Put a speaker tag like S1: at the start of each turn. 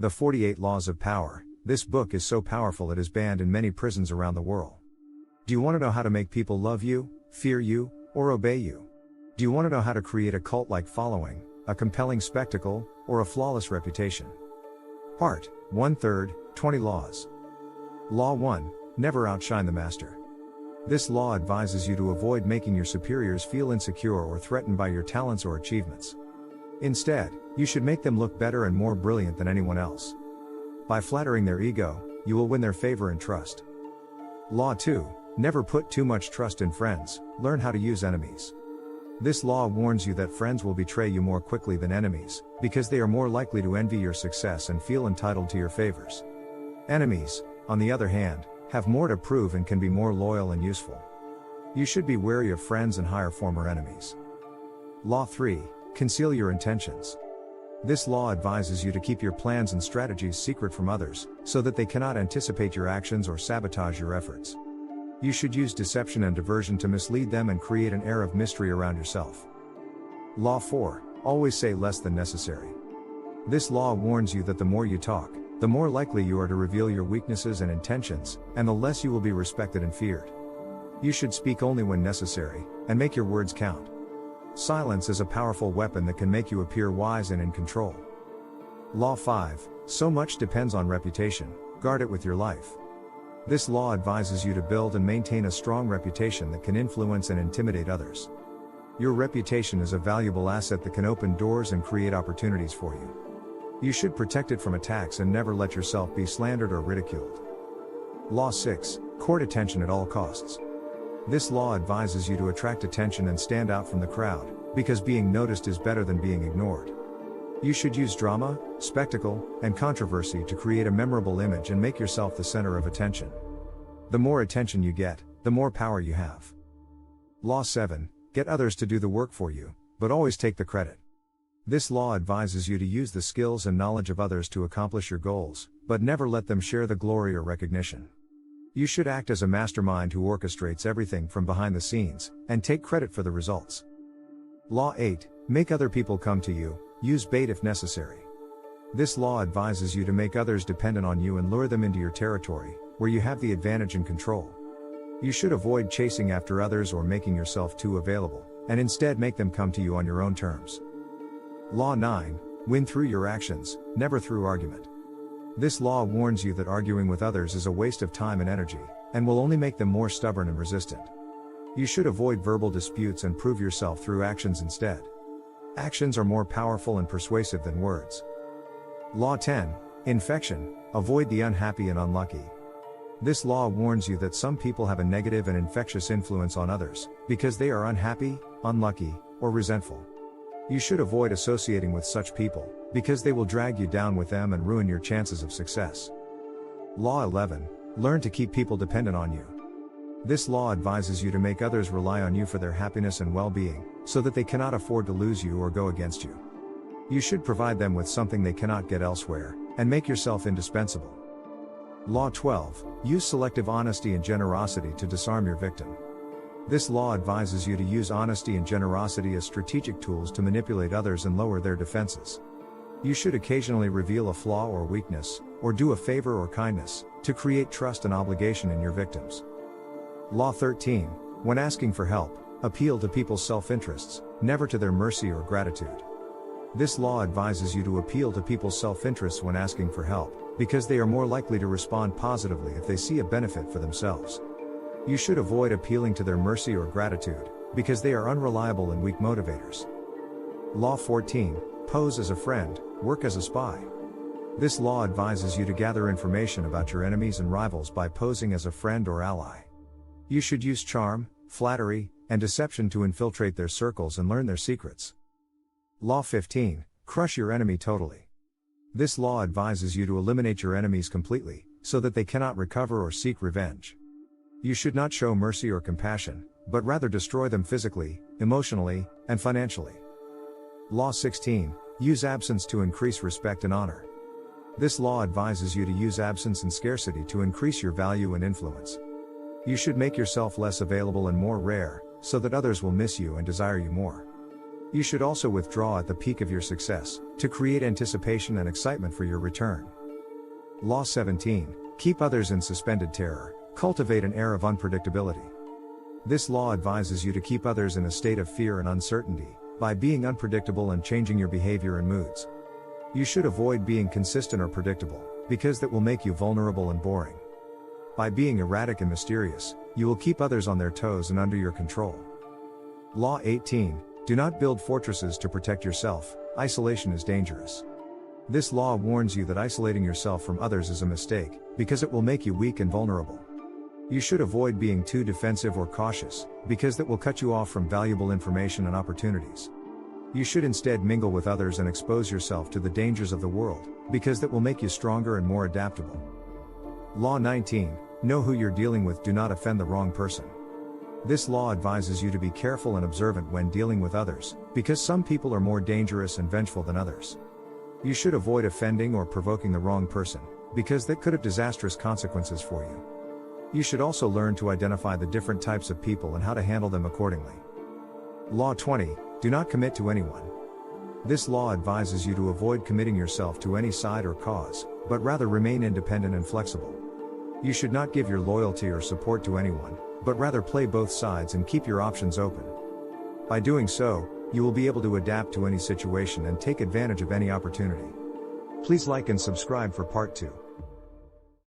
S1: The 48 Laws of Power. This book is so powerful it is banned in many prisons around the world. Do you want to know how to make people love you, fear you, or obey you? Do you want to know how to create a cult-like following, a compelling spectacle, or a flawless reputation? Part 1/3, 20 Laws. Law 1. Never outshine the master. This law advises you to avoid making your superiors feel insecure or threatened by your talents or achievements. Instead, you should make them look better and more brilliant than anyone else. By flattering their ego, you will win their favor and trust. Law 2. Never put too much trust in friends, learn how to use enemies. This law warns you that friends will betray you more quickly than enemies, because they are more likely to envy your success and feel entitled to your favors. Enemies, on the other hand, have more to prove and can be more loyal and useful. You should be wary of friends and hire former enemies. Law 3. Conceal your intentions. This law advises you to keep your plans and strategies secret from others, so that they cannot anticipate your actions or sabotage your efforts. You should use deception and diversion to mislead them and create an air of mystery around yourself. Law 4. Always say less than necessary. This law warns you that the more you talk, the more likely you are to reveal your weaknesses and intentions, and the less you will be respected and feared. You should speak only when necessary, and make your words count. Silence is a powerful weapon that can make you appear wise and in control. Law 5. So much depends on reputation, guard it with your life. This law advises you to build and maintain a strong reputation that can influence and intimidate others. Your reputation is a valuable asset that can open doors and create opportunities for you. You should protect it from attacks and never let yourself be slandered or ridiculed. Law 6. Court attention at all costs. This law advises you to attract attention and stand out from the crowd, because being noticed is better than being ignored. You should use drama, spectacle, and controversy to create a memorable image and make yourself the center of attention. The more attention you get, the more power you have. Law 7. Get others to do the work for you, but always take the credit. This law advises you to use the skills and knowledge of others to accomplish your goals, but never let them share the glory or recognition. You should act as a mastermind who orchestrates everything from behind the scenes, and take credit for the results. Law 8. Make other people come to you, use bait if necessary. This law advises you to make others dependent on you and lure them into your territory, where you have the advantage and control. You should avoid chasing after others or making yourself too available, and instead make them come to you on your own terms. Law 9. Win through your actions, never through argument. This law warns you that arguing with others is a waste of time and energy, and will only make them more stubborn and resistant. You should avoid verbal disputes and prove yourself through actions instead. Actions are more powerful and persuasive than words. Law 10. Infection. Avoid the unhappy and unlucky. This law warns you that some people have a negative and infectious influence on others, because they are unhappy, unlucky, or resentful. You should avoid associating with such people, because they will drag you down with them and ruin your chances of success. Law 11. Learn to keep people dependent on you. This law advises you to make others rely on you for their happiness and well-being, so that they cannot afford to lose you or go against you. You should provide them with something they cannot get elsewhere, and make yourself indispensable. Law 12. Use selective honesty and generosity to disarm your victim. This law advises you to use honesty and generosity as strategic tools to manipulate others and lower their defenses. You should occasionally reveal a flaw or weakness, or do a favor or kindness, to create trust and obligation in your victims. Law 13. When asking for help, appeal to people's self-interests, never to their mercy or gratitude. This law advises you to appeal to people's self-interests when asking for help, because they are more likely to respond positively if they see a benefit for themselves. You should avoid appealing to their mercy or gratitude, because they are unreliable and weak motivators. Law 14. Pose as a friend, work as a spy. This law advises you to gather information about your enemies and rivals by posing as a friend or ally. You should use charm, flattery, and deception to infiltrate their circles and learn their secrets. Law 15. Crush your enemy totally. This law advises you to eliminate your enemies completely, so that they cannot recover or seek revenge. You should not show mercy or compassion, but rather destroy them physically, emotionally, and financially. Law 16. Use absence to increase respect and honor. This law advises you to use absence and scarcity to increase your value and influence. You should make yourself less available and more rare, so that others will miss you and desire you more. You should also withdraw at the peak of your success, to create anticipation and excitement for your return. Law 17. Keep others in suspended terror, cultivate an air of unpredictability. This law advises you to keep others in a state of fear and uncertainty, by being unpredictable and changing your behavior and moods. You should avoid being consistent or predictable, because that will make you vulnerable and boring. By being erratic and mysterious, you will keep others on their toes and under your control. Law 18. Do not build fortresses to protect yourself, isolation is dangerous. This law warns you that isolating yourself from others is a mistake, because it will make you weak and vulnerable. You should avoid being too defensive or cautious, because that will cut you off from valuable information and opportunities. You should instead mingle with others and expose yourself to the dangers of the world, because that will make you stronger and more adaptable. Law 19. Know who you're dealing with, do not offend the wrong person. This law advises you to be careful and observant when dealing with others, because some people are more dangerous and vengeful than others. You should avoid offending or provoking the wrong person, because that could have disastrous consequences for you. You should also learn to identify the different types of people and how to handle them accordingly. Law 20. Do not commit to anyone. This law advises you to avoid committing yourself to any side or cause, but rather remain independent and flexible. You should not give your loyalty or support to anyone, but rather play both sides and keep your options open. By doing so, you will be able to adapt to any situation and take advantage of any opportunity. Please like and subscribe for part 2.